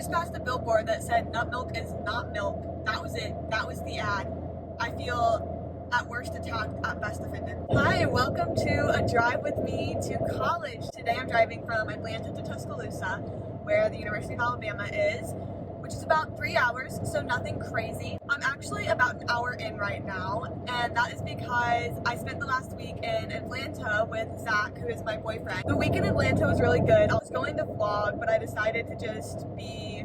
just passed a billboard that said nut milk is not milk. That was it. That was the ad. I feel at worst attacked, at best offended. Hi, and welcome to a drive with me to college. Today I'm driving from Atlanta to Tuscaloosa, where the University of Alabama is, which is about 3 hours, so nothing crazy. I'm actually about an hour in right now, and that is because I spent the last week in Atlanta with Zach, who is my boyfriend. The week in Atlanta was really good. I was going to vlog, but I decided to just be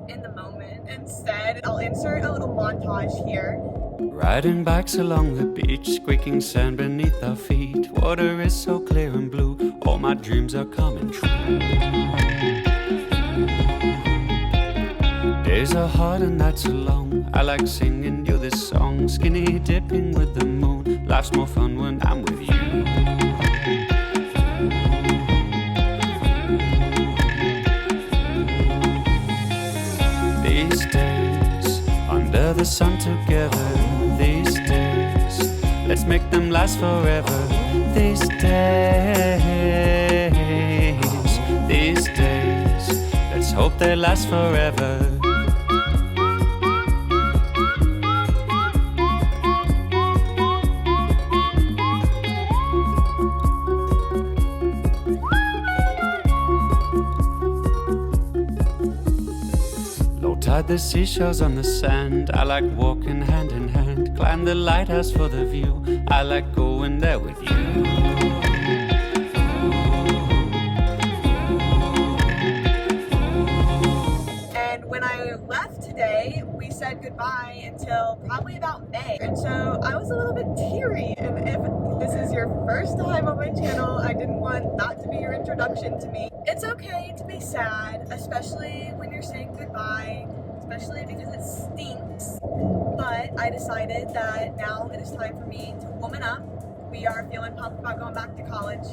in the moment instead. I'll insert a little montage here. Riding bikes along the beach, squeaking sand beneath our feet. Water is so clear and blue, all my dreams are coming true. Days are hard and nights are long. I like singing you this song. Skinny dipping with the moon. Life's more fun when I'm with you. These days, under the sun together. These days, let's make them last forever. These days, let's hope they last forever. Tide the seashells on the sand. I like walking hand in hand. Climb the lighthouse for the view. I like going there with you. And when I left today, we said goodbye until probably about May. And so I was a little bit teary. And if this is your first time on my channel, I didn't want that to be your introduction to me. It's okay to be sad, especially when you're saying goodbye. Especially because it stinks, but I decided that now it is time for me to woman up. We are feeling pumped about going back to college.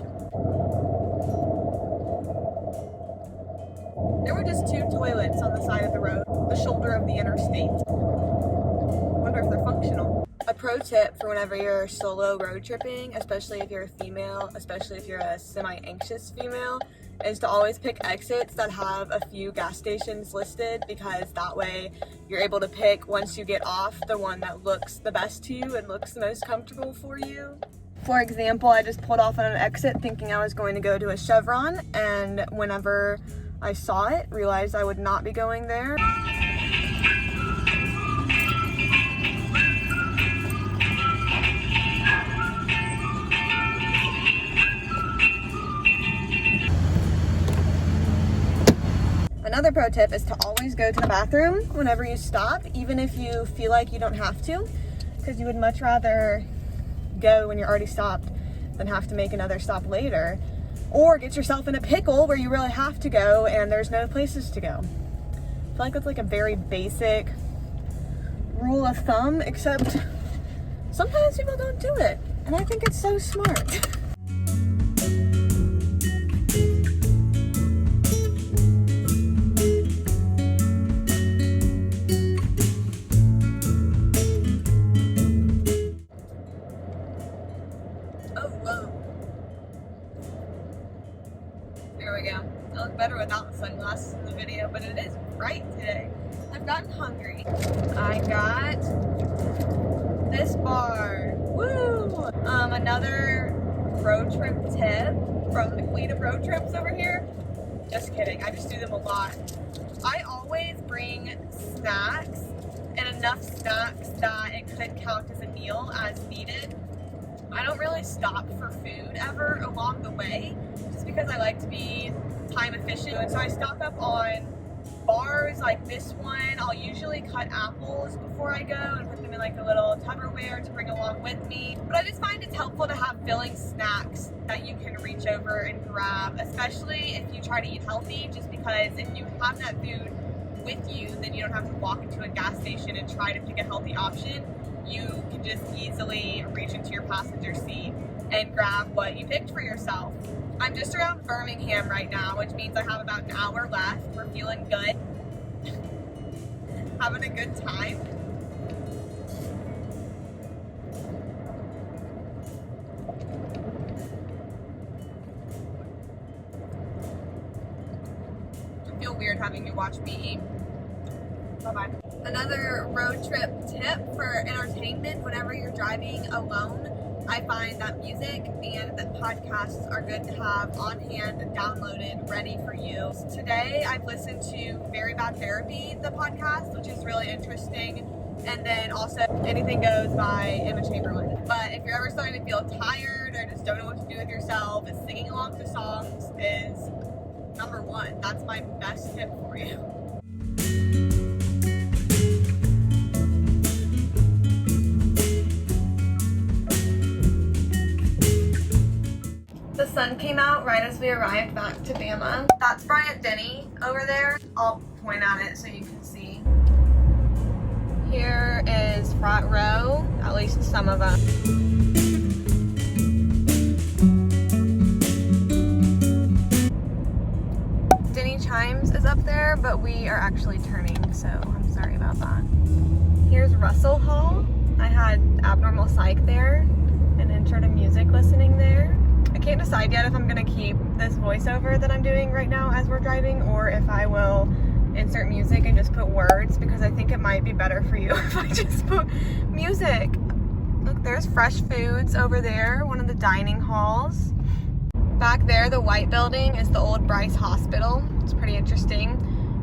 There were just 2 toilets on the side of the road, the shoulder of the interstate. Wonder if they're functional. A pro tip for whenever you're solo road tripping, especially if you're a female, especially if you're a semi-anxious female, is to always pick exits that have a few gas stations listed, because that way you're able to pick, once you get off, the one that looks the best to you and looks the most comfortable for you. For example, I just pulled off on an exit thinking I was going to go to a Chevron, and whenever I saw it, realized I would not be going there. Another pro tip is to always go to the bathroom whenever you stop, even if you feel like you don't have to, because you would much rather go when you're already stopped than have to make another stop later, or get yourself in a pickle where you really have to go and there's no places to go. I feel like that's like a very basic rule of thumb, except sometimes people don't do it, and I think it's so smart. There we go. I look better without the sunglasses in the video, but it is bright today. I've gotten hungry. I got this bar. Woo! Another road trip tip from the queen of road trips over here. Just kidding. I just do them a lot. I always bring snacks, and enough snacks that it could count as a meal as needed. I don't really stop for food ever along the way, just because I like to be time efficient. And so I stock up on bars like this one. I'll usually cut apples before I go and put them in like a little Tupperware to bring along with me. But I just find it's helpful to have filling snacks that you can reach over and grab, especially if you try to eat healthy, just because if you have that food with you, then you don't have to walk into a gas station and try to pick a healthy option. You can just easily reach into your passenger seat and grab what you picked for yourself. I'm just around Birmingham right now, which means I have about an hour left. We're feeling good. Having a good time. I feel weird having having to watch me eat. Bye-bye. Another road trip tip for entertainment: whenever you're driving alone, I find that music and that podcasts are good to have on hand, downloaded, ready for you. Today, I've listened to Very Bad Therapy, the podcast, which is really interesting. And then also Anything Goes by Emma Chamberlain. But if you're ever starting to feel tired or just don't know what to do with yourself, singing along to songs is number one. That's my best tip for you. The sun came out right as we arrived back to Bama. That's Bryant Denny over there. I'll point at it so you can see. Here is front row, at least some of them. Denny Chimes is up there, but we are actually turning, so I'm sorry about that. Here's Russell Hall. I had Abnormal Psych there, an intro to music listening there. I can't decide yet if I'm gonna keep this voiceover that I'm doing right now as we're driving, or if I will insert music and just put words, because I think it might be better for you if I just put music. Look, there's Fresh Foods over there, one of the dining halls. Back there, the white building, is the old Bryce Hospital. It's pretty interesting.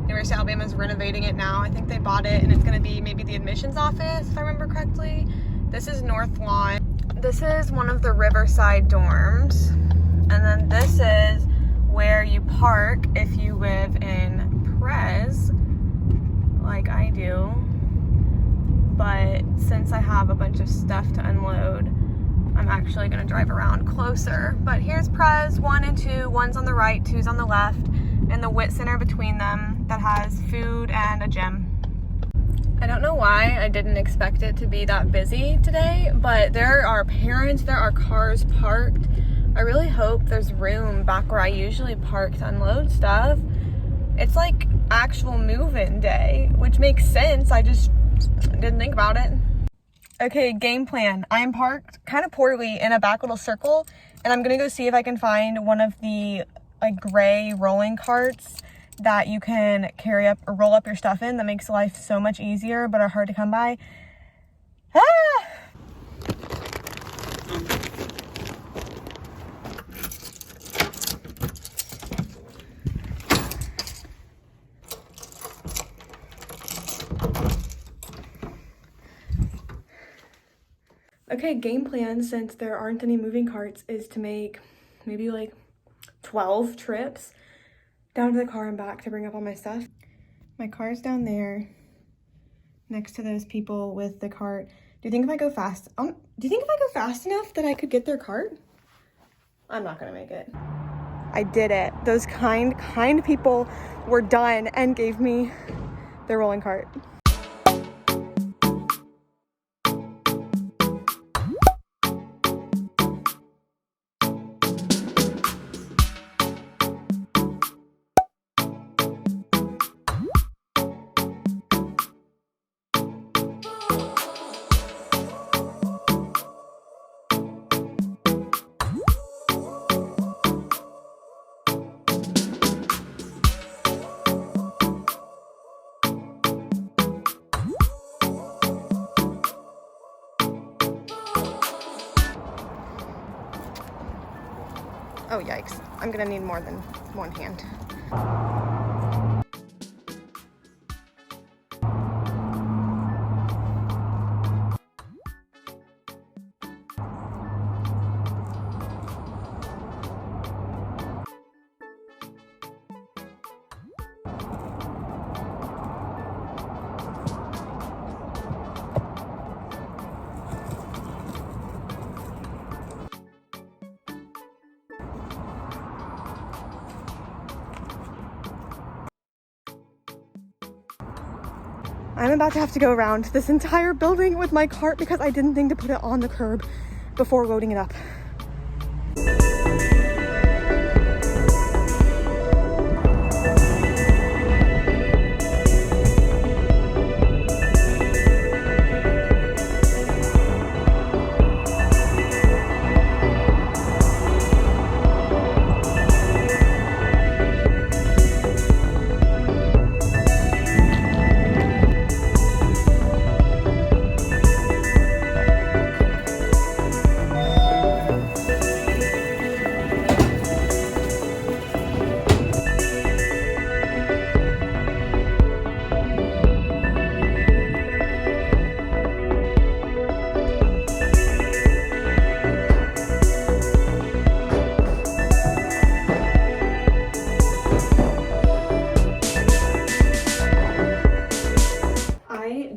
University of Alabama is renovating it now. I think they bought it and it's gonna be maybe the admissions office, if I remember correctly. This is North Lawn. This is one of the Riverside dorms. And then this is where you park if you live in Prez, like I do. But since I have a bunch of stuff to unload, I'm actually gonna drive around closer. But here's Prez 1 and 2, one's on the right, two's on the left, and the WIT center between them that has food and a gym. I don't know why I didn't expect it to be that busy today, but there are parents, there are cars parked. I really hope there's room back where I usually park to unload stuff. It's like actual move-in day, which makes sense. I just didn't think about it. Okay, game plan. I am parked kind of poorly in a back little circle, and I'm gonna go see if I can find one of the like gray rolling carts that you can carry up or roll up your stuff in. That makes life so much easier, but are hard to come by. Ah! Okay, game plan, since there aren't any moving carts, is to make maybe like 12 trips down to the car and back to bring up all my stuff. My car's down there next to those people with the cart. Do you think if I go fast enough that I could get their cart? I'm not gonna make it. I did it. Those kind people were done and gave me their rolling cart. Oh, yikes. I'm gonna need more than one hand. I'm about to have to go around this entire building with my cart because I didn't think to put it on the curb before loading it up.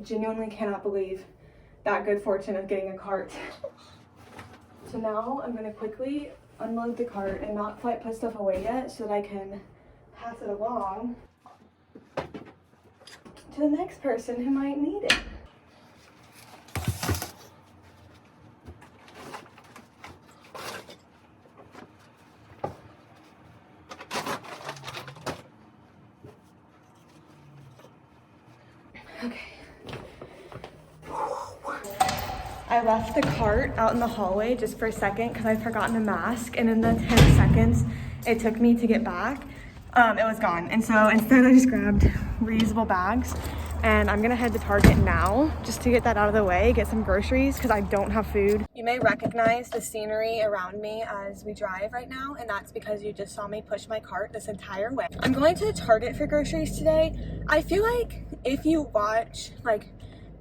genuinely cannot believe that good fortune of getting a cart. So now I'm gonna quickly unload the cart and not quite put stuff away yet so that I can pass it along to the next person who might need it. Okay. I left the cart out in the hallway just for a second because I'd forgotten a mask, and in the 10 seconds it took me to get back, it was gone. And so instead I just grabbed reusable bags, and I'm gonna head to Target now just to get that out of the way, get some groceries because I don't have food. You may recognize the scenery around me as we drive right now, and that's because you just saw me push my cart this entire way. I'm going to Target for groceries today. I feel like if you watch like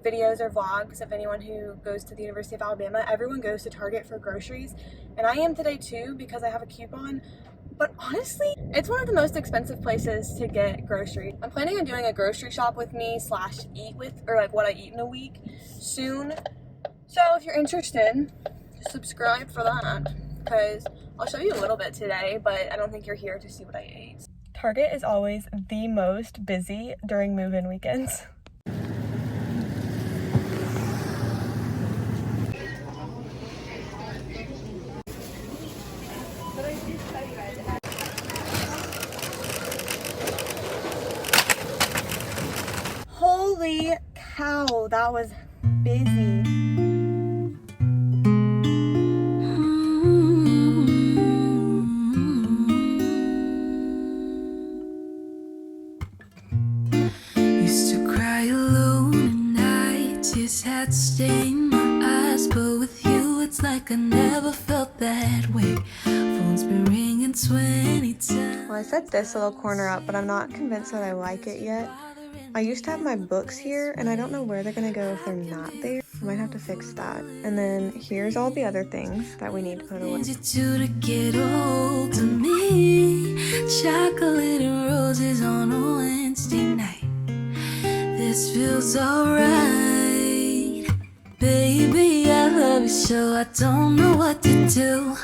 videos or vlogs of anyone who goes to the University of Alabama, everyone goes to Target for groceries, and I am today too because I have a coupon. But honestly, it's one of the most expensive places to get groceries. I'm planning on doing a grocery shop with me / eat with, or like what I eat in a week soon. So if you're interested, subscribe for that because I'll show you a little bit today, but I don't think you're here to see what I ate. Target is always the most busy during move-in weekends. Holy cow, that was busy. Used to cry alone at night, tears had stained my eyes, but with you it's like I never felt that way. Phone's been ringing 20 times. Well, I set this little corner up, but I'm not convinced that I like it yet. I used to have my books here, and I don't know where they're gonna go if they're not there. I might have to fix that. And then here's all the other things that we need to put away. To get old to me, chocolate and roses on a Wednesday night. This feels alright, baby. I love you so I don't know what to do.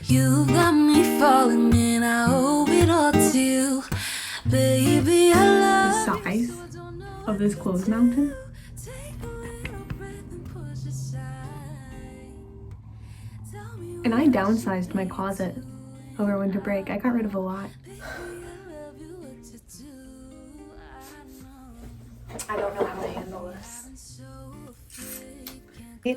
You got me falling in, I owe it all to you, baby. I love The size of this clothes mountain. And I downsized my closet over winter break. I got rid of a lot. I don't know how to handle this.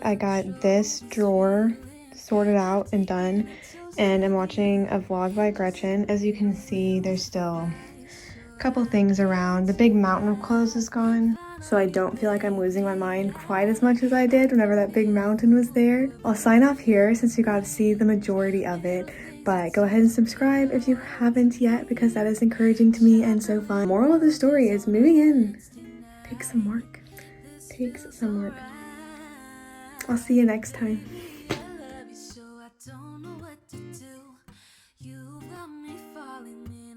I got this drawer sorted out and done, and I'm watching a vlog by Gretchen. As you can see, there's still a couple things around. The big mountain of clothes is gone, so I don't feel like I'm losing my mind quite as much as I did whenever that big mountain was there. I'll sign off here since you got to see the majority of it, but go ahead and subscribe if you haven't yet because that is encouraging to me and so fun. Moral of the story is moving in takes some work. Takes some work. I'll see you next time. I love you so I don't know what to do. You got me falling in.